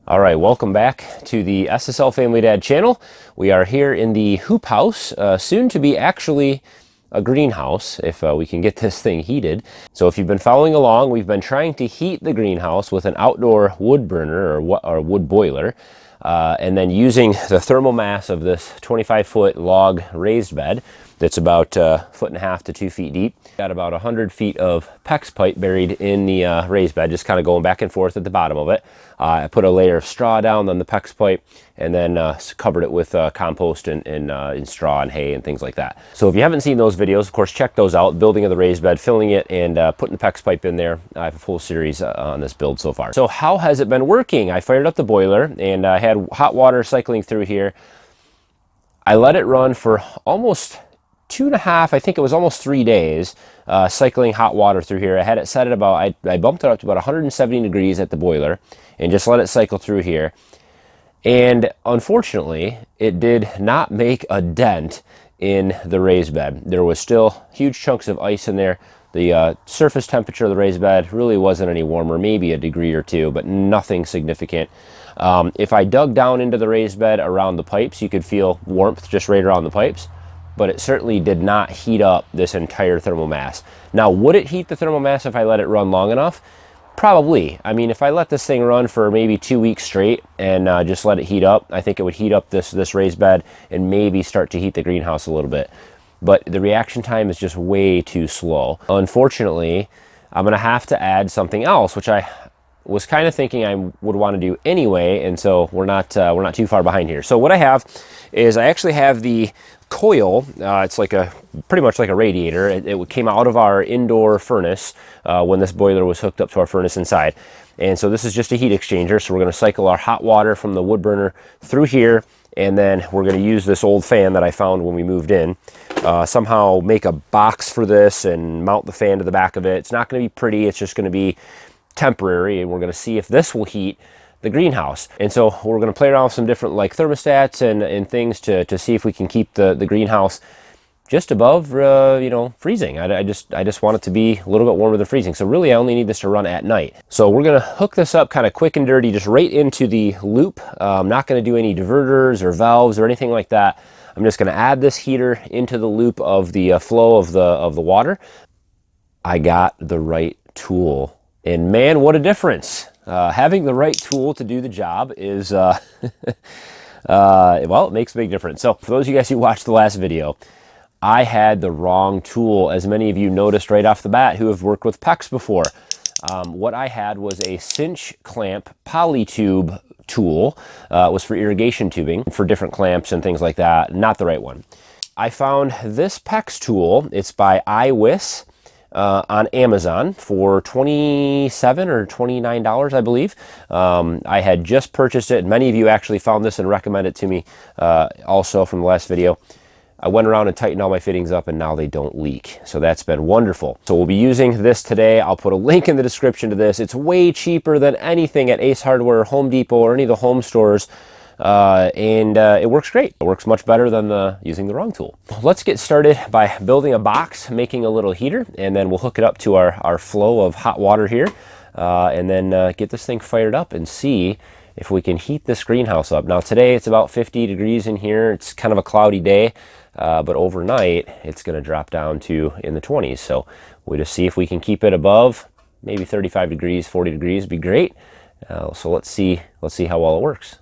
All right, welcome back to the SSL Family Dad channel. We are here in the hoop house, soon to be actually a greenhouse if we can get this thing heated. So if you've been following along, we've been trying to heat the greenhouse with an outdoor wood burner or wood boiler, and then using the thermal mass of this 25-foot log raised bed that's about 1.5 to 2 feet deep. Got about 100 feet of PEX pipe buried in the raised bed, just kind of going back and forth at the bottom of it. I put a layer of straw down on the PEX pipe and then covered it with compost and straw and hay and things like that. So if you haven't seen those videos, of course, check those out. Building of the raised bed, filling it, and putting the PEX pipe in there. I have a full series on this build so far. So how has it been working? I fired up the boiler and I had hot water cycling through here. I let it run for almost 2.5, I think it was almost 3 days, cycling hot water through here. I had it set at about, I bumped it up to about 170 degrees at the boiler and just let it cycle through here. And unfortunately, it did not make a dent in the raised bed. There was still huge chunks of ice in there. The surface temperature of the raised bed really wasn't any warmer, maybe a degree or two, but nothing significant. If I dug down into the raised bed around the pipes, you could feel warmth just right around the pipes, but it certainly did not heat up this entire thermal mass. Now, would it heat the thermal mass if I let it run long enough? Probably. I mean, if I let this thing run for maybe 2 weeks straight and just let it heat up, I think it would heat up this raised bed and maybe start to heat the greenhouse a little bit. But the reaction time is just way too slow. Unfortunately, I'm gonna have to add something else, which I was kind of thinking I would want to do anyway, and so we're not too far behind here. So what I have is I actually have the coil. It's like pretty much like a radiator. It came out of our indoor furnace when this boiler was hooked up to our furnace inside. And so this is just a heat exchanger. So we're going to cycle our hot water from the wood burner through here, and then we're going to use this old fan that I found when we moved in. Somehow make a box for this and mount the fan to the back of it. It's not going to be pretty. It's just going to be temporary, and we're going to see if this will heat the greenhouse. And so we're going to play around with some different like thermostats and things to see if we can keep the greenhouse just above you know, freezing. I just want it to be a little bit warmer than freezing. So really I only need this to run at night. So we're going to hook this up kind of quick and dirty, just right into the loop. I'm not going to do any diverters or valves or anything like that. I'm just going to add this heater into the loop of the flow of the water. I got the right tool. And man, what a difference. Having the right tool to do the job is, well, it makes a big difference. So for those of you guys who watched the last video, I had the wrong tool, as many of you noticed right off the bat who have worked with PEX before. What I had was a cinch clamp polytube tool. It was for irrigation tubing, for different clamps and things like that. Not the right one. I found this PEX tool. It's by iWis. On Amazon for $27 or $29, I believe. I had just purchased it. Many of you actually found this and recommended it to me also from the last video. I went around and tightened all my fittings up, and now they don't leak. So that's been wonderful. So we'll be using this today. I'll put a link in the description to this. It's way cheaper than anything at Ace Hardware, Home Depot, or any of the home stores. And it works great. It works much better than using the wrong tool. Let's get started by building a box, making a little heater, and then we'll hook it up to our flow of hot water here, and then get this thing fired up and see if we can heat this greenhouse up. Now today it's about 50 degrees in here. It's kind of a cloudy day, but overnight it's going to drop down to in the 20s. So we'll just see if we can keep it above maybe 35 degrees, 40 degrees would be great. So let's see how well it works.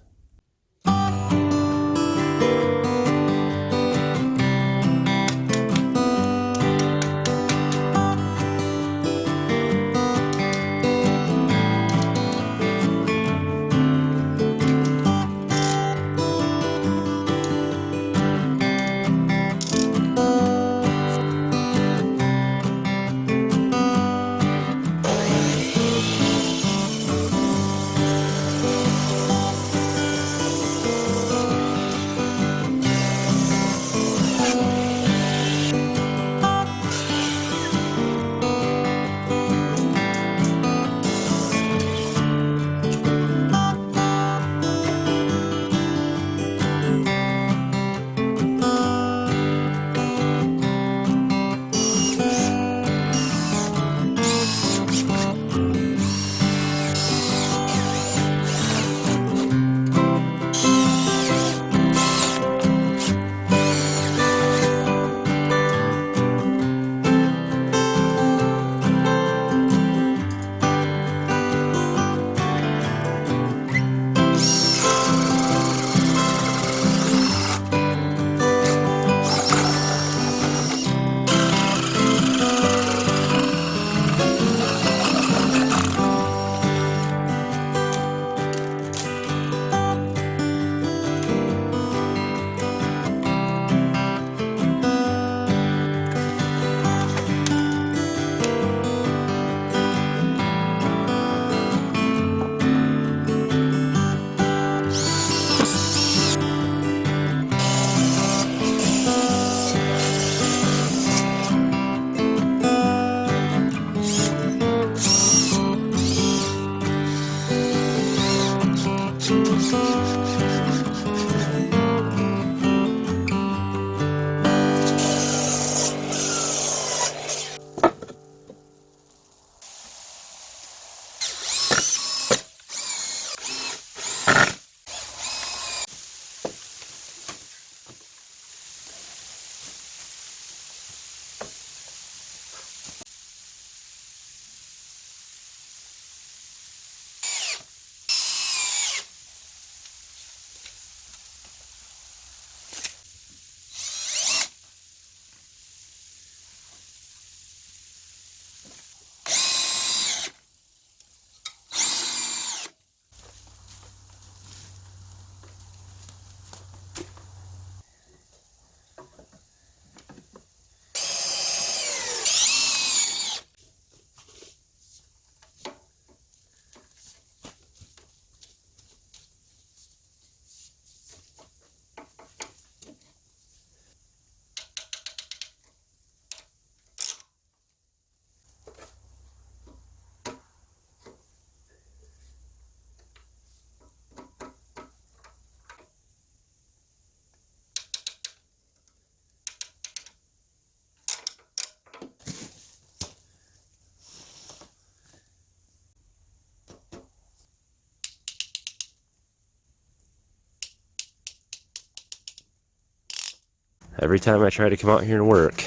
Every time I try to come out here and work,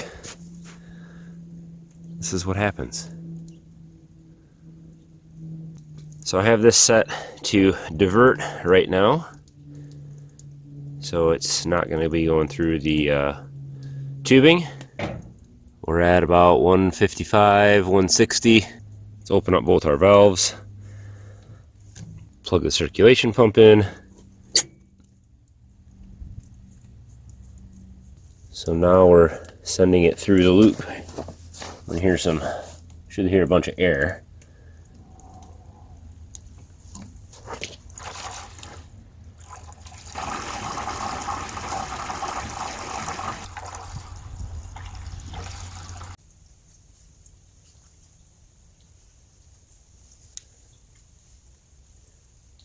this is what happens. So I have this set to divert right now, so it's not going to be going through the tubing. We're at about 155, 160. Let's open up both our valves, plug the circulation pump in. So now we're sending it through the loop. We hear should hear a bunch of air.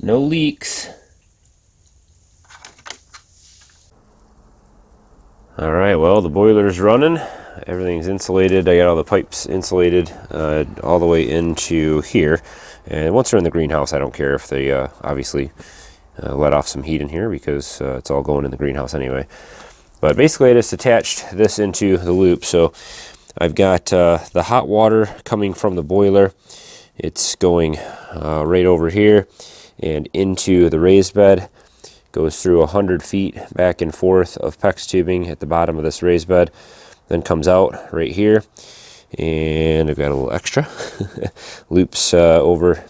No leaks. All right, well, the boiler's running. Everything's insulated. I got all the pipes insulated all the way into here. And once they're in the greenhouse, I don't care if they obviously let off some heat in here, because it's all going in the greenhouse anyway. But basically I just attached this into the loop. So I've got the hot water coming from the boiler. It's going right over here and into the raised bed. Goes through 100 feet back and forth of PEX tubing at the bottom of this raised bed, then comes out right here, and I've got a little extra. Loops over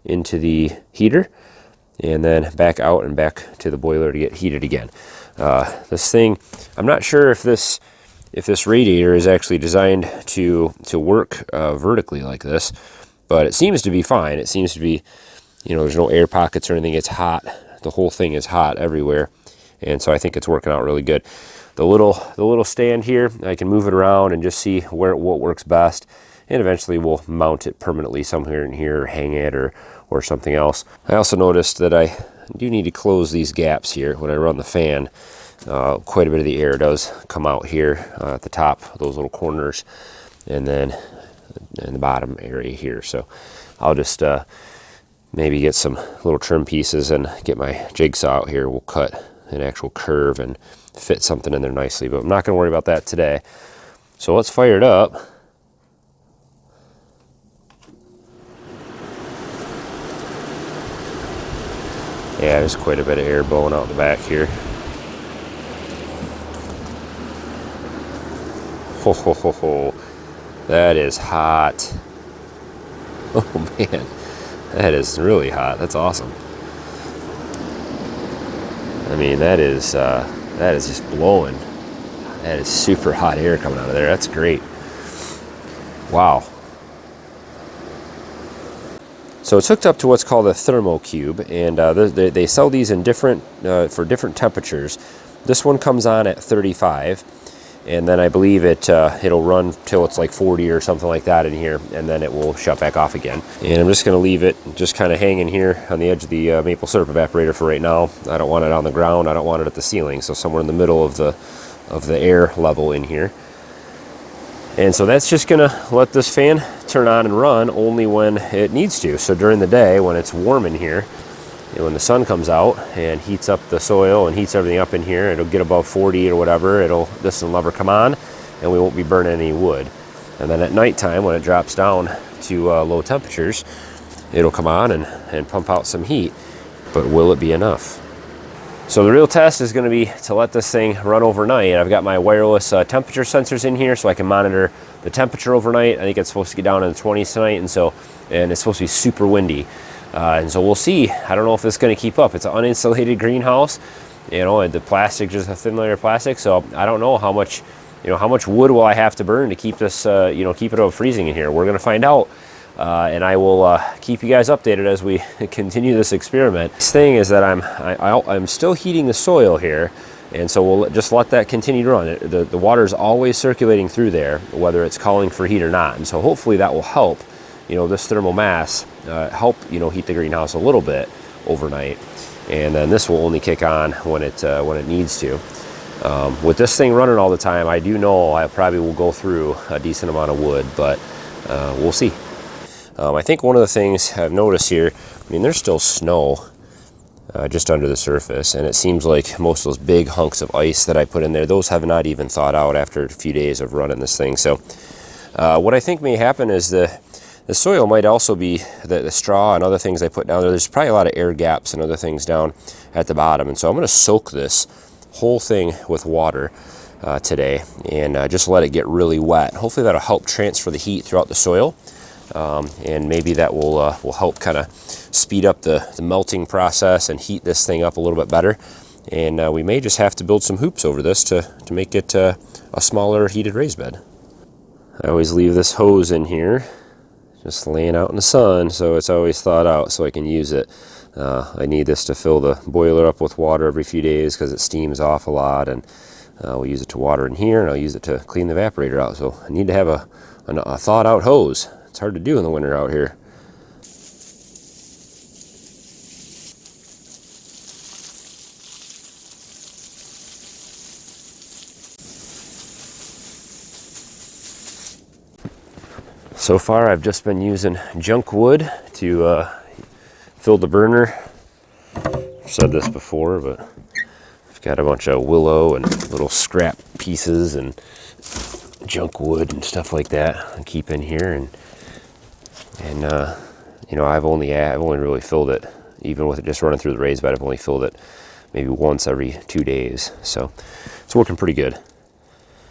into the heater, and then back out and back to the boiler to get heated again. This thing, I'm not sure if this radiator is actually designed to work vertically like this, but it seems to be fine. It seems to be, there's no air pockets or anything. It's hot. The whole thing is hot everywhere, and so I think it's working out really good. The little stand here, I can move it around and just see what works best, and eventually we'll mount it permanently somewhere in here, or hang it, or something else. I also noticed that I do need to close these gaps here when I run the fan. Quite a bit of the air does come out here at the top, those little corners, and then in the bottom area here. So I'll just maybe get some little trim pieces and get my jigsaw out here. We'll cut an actual curve and fit something in there nicely, but I'm not going to worry about that today. So let's fire it up. Yeah, there's quite a bit of air blowing out the back here. Ho ho ho ho. That is hot. Oh man. That is really hot. That's awesome. I mean, that is just blowing. That is super hot air coming out of there. That's great. Wow. So it's hooked up to what's called a thermocube, and they sell these in different for different temperatures. This one comes on at 35, and then I believe it'll run till it's like 40 or something like that in here, and then it will shut back off again. And I'm just going to leave it just kind of hanging here on the edge of the maple syrup evaporator for right now. I don't want it on the ground, I don't want it at the ceiling, so somewhere in the middle of the air level in here. And so that's just gonna let this fan turn on and run only when it needs to. So during the day when it's warm in here, when the sun comes out and heats up the soil and heats everything up in here, it'll get above 40 or whatever, this will never come on and we won't be burning any wood. And then at nighttime when it drops down to low temperatures, it'll come on and pump out some heat. But will it be enough? So the real test is going to be to let this thing run overnight. I've got my wireless temperature sensors in here so I can monitor the temperature overnight. I think it's supposed to get down in the 20s tonight, and it's supposed to be super windy. And so we'll see. I don't know if this is going to keep up. It's an uninsulated greenhouse, and the plastic, just a thin layer of plastic. So I don't know how much wood will I have to burn to keep this, keep it above freezing in here. We're going to find out. And I will keep you guys updated as we continue this experiment. This thing is that I'm still heating the soil here, and so we'll just let that continue to run. The water is always circulating through there, whether it's calling for heat or not. And so hopefully that will help, this thermal mass help heat the greenhouse a little bit overnight. And then this will only kick on when it needs to. With this thing running all the time, I do know I probably will go through a decent amount of wood, but we'll see. I think one of the things I've noticed here, there's still snow just under the surface, and it seems like most of those big hunks of ice that I put in there, those have not even thawed out after a few days of running this thing. So what I think may happen is the soil might also be the straw and other things I put down there. There's probably a lot of air gaps and other things down at the bottom, and so I'm going to soak this whole thing with water today and just let it get really wet. Hopefully that'll help transfer the heat throughout the soil. And maybe that will help kind of speed up the melting process and heat this thing up a little bit better. And we may just have to build some hoops over this to make it a smaller heated raised bed. I always leave this hose in here, just laying out in the sun, so it's always thawed out so I can use it. I need this to fill the boiler up with water every few days because it steams off a lot, and we'll use it to water in here, and I'll use it to clean the evaporator out. So I need to have a thawed out hose. It's hard to do in the winter out here. So far I've just been using junk wood to fill the burner. I've said this before, but I've got a bunch of willow and little scrap pieces and junk wood and stuff like that I keep in here, and I've only really filled it, even with it just running through the raised bed, I've only filled it maybe once every 2 days, so it's working pretty good.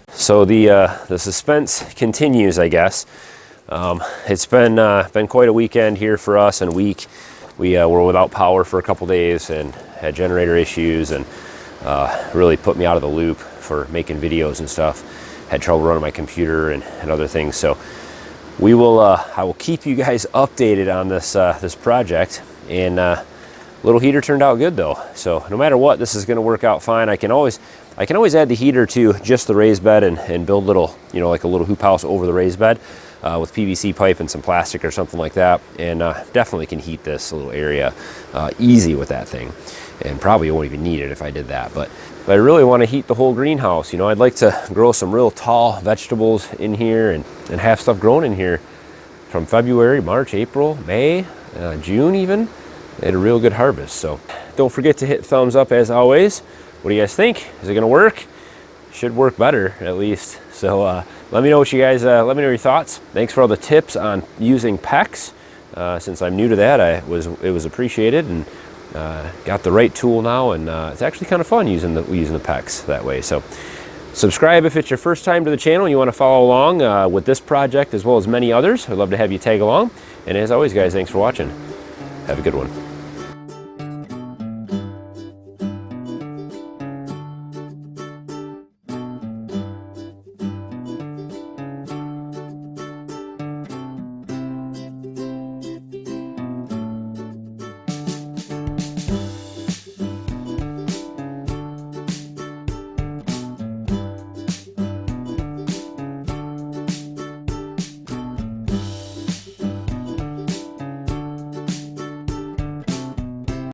So the suspense continues, I guess. It's been quite a weekend here for us, and week. We were without power for a couple days and had generator issues, and really put me out of the loop for making videos and stuff. Had trouble running my computer and other things, so I will keep you guys updated on this project. And little heater turned out good though, so no matter what, this is going to work out fine. I can always add the heater to just the raised bed and build little, like a little hoop house over the raised bed with PVC pipe and some plastic or something like that, and definitely can heat this little area easy with that thing, and probably won't even need it if I did that. But I really want to heat the whole greenhouse. I'd like to grow some real tall vegetables in here and have stuff grown in here from February, March, April, May, June even. Had a real good harvest. So don't forget to hit thumbs up as always. What do you guys think? Is it gonna work? Should work better at least. So let me know what you guys, let me know your thoughts. Thanks for all the tips on using PEX. Since I'm new to that, it was appreciated, and got the right tool now, and it's actually kind of fun using the PEX that way. So subscribe if it's your first time to the channel and you want to follow along with this project as well as many others. I'd love to have you tag along. And as always, guys, thanks for watching. Have a good one.